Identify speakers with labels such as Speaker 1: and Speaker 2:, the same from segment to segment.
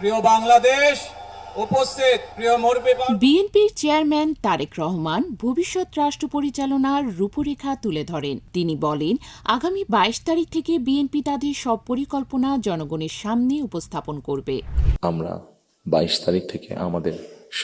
Speaker 1: প্রিয় বাংলাদেশ, উপস্থিত প্রিয় মুরব্বী।
Speaker 2: বিএনপির চেয়ারম্যান তারেক রহমান ভবিষ্যৎ রাষ্ট্র পরিচালনার রূপরেখা তুলে ধরেন। তিনি বলেন, আগামী ২২ তারিখ থেকে বিএনপি তাদের সব পরিকল্পনা জনগণের সামনে উপস্থাপন করবে।
Speaker 3: আমরা ২২ তারিখ থেকে আমাদের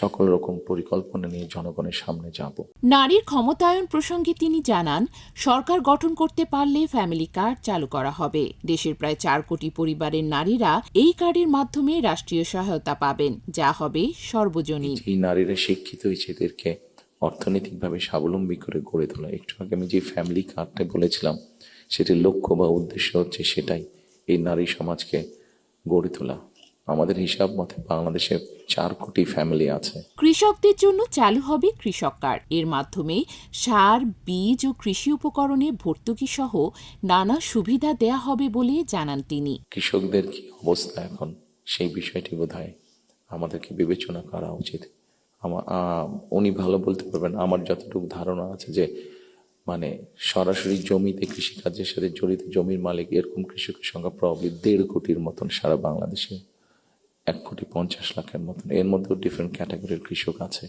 Speaker 3: সকল রকম পরিকল্পনা নিয়ে জনগণের সামনে যাব।
Speaker 2: নারীর ক্ষমতায়ন প্রসঙ্গে তিনি জানান, সরকার গঠন করতে পারলে ফ্যামিলি কার্ড চালু করা হবে। দেশের প্রায় ৪ কোটি পরিবারের নারীরা এই কার্ডের মাধ্যমে রাষ্ট্রীয় সহায়তা পাবেন, যা হবে সর্বজনীন।
Speaker 3: এই নারীরা শিক্ষিত হয়েছে, এদেরকে অর্থনৈতিকভাবে স্বাবলম্বী করে গড়ে তোলা। একটু আগে আমি যে ফ্যামিলি কার্ডটা বলেছিলাম, সেটির লক্ষ্য বা উদ্দেশ্য হচ্ছে সেটাই, এই নারী সমাজকে গড়ে তোলা। আমাদের হিসাব মতে বাংলাদেশে ৪ কোটি ফ্যামিলি আছে।
Speaker 2: কৃষকদের জন্য চালু হবে কৃষক কার্ড। এর মাধ্যমে সার, বীজ ও কৃষি উপকরণে ভর্তুকি সহ নানা সুবিধা দেয়া হবে বলে জানান তিনি।
Speaker 3: কৃষকদের কি অবস্থা এখন, সেই বিষয়টি বোধহয় আমাদেরকে বিবেচনা করা উচিত। উনি ভালো বলতে পারবেন। আমার যতটুকু ধারণা আছে যে সরাসরি জমিতে কৃষিকাজের সাথে জড়িত জমির মালিক এরকম কৃষকের সংখ্যা প্রবাবলি ১.৫ কোটির মতন সারা বাংলাদেশে, ১,৫০,০০,০০০ মতন। এর মধ্যেও ডিফারেন্ট ক্যাটাগরির কৃষক আছে।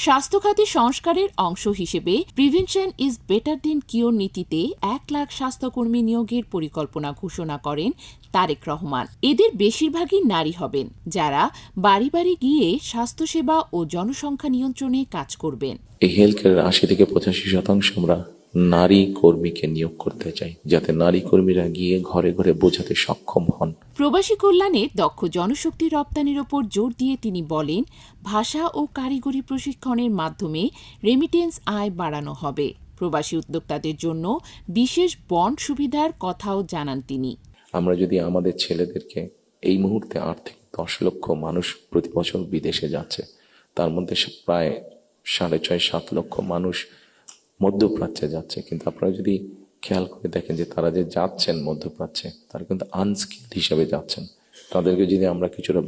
Speaker 2: স্বাস্থ্য খাতে সংস্কারের অংশ হিসেবে prevention is better then cure নীতিতে ১ লাখ স্বাস্থ্যকর্মী নিয়োগের পরিকল্পনা ঘোষণা করেন তারেক রহমান। এদের বেশিরভাগই নারী হবেন, যারা বাড়ি বাড়ি গিয়ে স্বাস্থ্যসেবা ও জনসংখ্যা নিয়ন্ত্রণে কাজ করবেন।
Speaker 3: এই হেলথ কেয়ারের ৮০ থেকে ৮৫% আমরা নারী কর্মীকে নিয়োগ করতে চাই, যাতে নারী কর্মীরা গিয়ে ঘরে ঘরে বোঝাতে সক্ষম হন।
Speaker 2: প্রবাসী কল্যাণে দক্ষ জনশক্তি রপ্তানির ওপর জোর দিয়ে তিনি বলেন, ভাষা ও কারিগরি প্রশিক্ষণের মাধ্যমে রেমিটেন্স আয় বাড়ানো হবে। প্রবাসী উদ্যোক্তাদের জন্য বিশেষ বন্ড সুবিধার কথাও জানান তিনি।
Speaker 3: আমরা যদি আমাদের ছেলেদেরকে, এই মুহূর্তে ৮ থেকে ১০ লক্ষ মানুষ প্রতি বছর বিদেশে যাচ্ছে, তার মধ্যে প্রায় ৬.৫-৭ লক্ষ মানুষ মধ্যপ্রাচ্যে যাচ্ছে। কিন্তু আপনারা যদি খেয়াল করে দেখেন যে তারা যে যাচ্ছেন মধ্যপ্রাচ্যে, তারা কিন্তু আনস্কিল্ড হিসেবে যাচ্ছেন। তাদেরকে যদি আমরা কিছুটা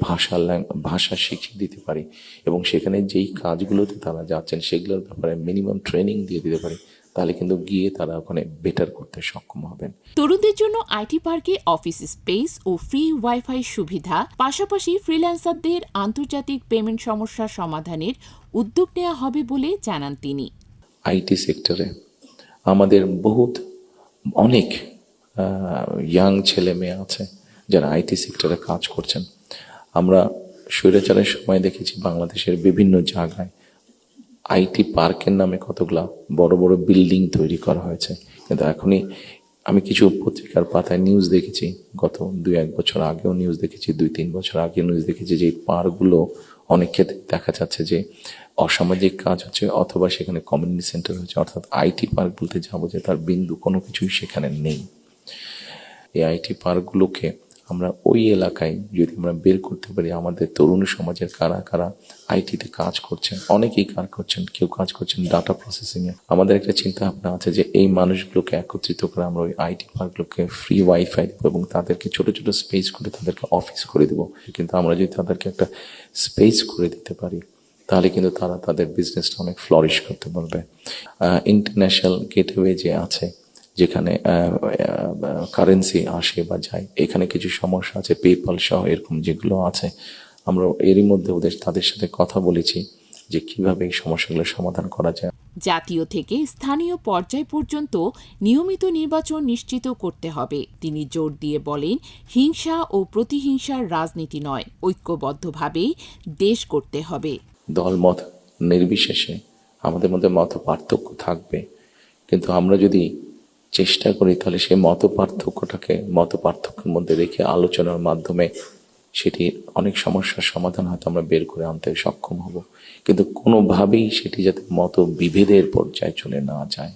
Speaker 3: ভাষা শিখিয়ে দিতে পারি এবং সেখানে যেই কাজগুলোতে তারা যাচ্ছেন সেগুলোর ব্যাপারে মিনিমাম ট্রেনিং দিয়ে দিতে পারি, তাহলে কিন্তু গিয়ে তারা ওখানে বেটার করতে সক্ষম হবেন।
Speaker 2: তরুণদের জন্য আইটি পার্কে অফিস স্পেস ও ফ্রি ওয়াইফাই সুবিধা, পাশাপাশি ফ্রিল্যান্সারদের আন্তর্জাতিক পেমেন্ট সমস্যা সমাধানের উদ্যোগ নেওয়া হবে বলে জানান তিনি।
Speaker 3: আইটি সেক্টরে আমাদের অনেক ইয়াং ছেলে মেয়ে আছে যারা আইটি সেক্টরে কাজ করছেন। আমরা স্বৈরাচারের সময় দেখেছি বাংলাদেশের বিভিন্ন জায়গায় আইটি পার্কের নামে কতগুলা বড় বড় বিল্ডিং তৈরি করা হয়েছে। কিন্তু এখনই আমি কিছু পত্রিকার পাতায় নিউজ দেখেছি, গত ২-১ বছর আগেও নিউজ দেখেছি, ২-৩ বছর আগে নিউজ দেখেছি যে এই পার্কগুলো অনেক ক্ষেত্রে দেখা যাচ্ছে যে অসামাজিক কাজ হচ্ছে, অথবা সেখানে কমিউনিটি সেন্টার হচ্ছে। অর্থাৎ আইটি পার্ক বলতে যাবো যে তার বিন্দু কোনো কিছুই সেখানে নেই। এই আইটি পার্কগুলোকে আমরা ওই এলাকায় যদি আমরা বের করতে পারি, আমাদের তরুণ সমাজের কারা কারা আইটিতে কাজ করছেন, অনেকেই কাজ করছেন, কেউ কাজ করছেন ডাটা প্রসেসিংয়ে। আমাদের একটা চিন্তা ভাবনা আছে যে এই মানুষগুলোকে একত্রিত করে আমরা ওই আইটি পার্কগুলোকে ফ্রি ওয়াইফাই দেবো এবং তাদেরকে ছোট ছোট স্পেস করে তাদেরকে অফিস করে দেবো। কিন্তু আমরা যদি তাদেরকে একটা স্পেস করে দিতে পারি, তাহলে কিন্তু তারা তাদের বিজনেসটা অনেক ফ্লরিশ করতে পারবে। ইন্টারন্যাশনাল গেটওয়ে যে আছে, যেখানে কারেন্সি আসে বা যায়, এখানে কিছু সমস্যা আছে, পেপাল সহ এরকম যেগুলো আছে, আমরা এরই মধ্যে তাদের সাথে কথা বলেছি যে কিভাবে এই সমস্যাগুলোর সমাধান করা যায়।
Speaker 2: জাতীয় থেকে স্থানীয় পর্যায় পর্যন্ত নিয়মিত নির্বাচন নিশ্চিত করতে হবে। তিনি জোর দিয়ে বলেন, হিংসা ও প্রতিহিংসার রাজনীতি নয়, ঐক্যবদ্ধভাবেই দেশ করতে হবে।
Speaker 3: দলমত নির্বিশেষে আমাদের মধ্যে মত পার্থক্য থাকবে, কিন্তু আমরা যদি চেষ্টা করি তাহলে সেই মত পার্থক্যের মধ্যে রেখে আলোচনার মাধ্যমে সেটি অনেক সমস্যার সমাধান হয়তো আমরা বের করে আনতে সক্ষম হব। কিন্তু কোনোভাবেই সেটি যাতে মত বিভেদের পর্যায়ে চলে না যায়।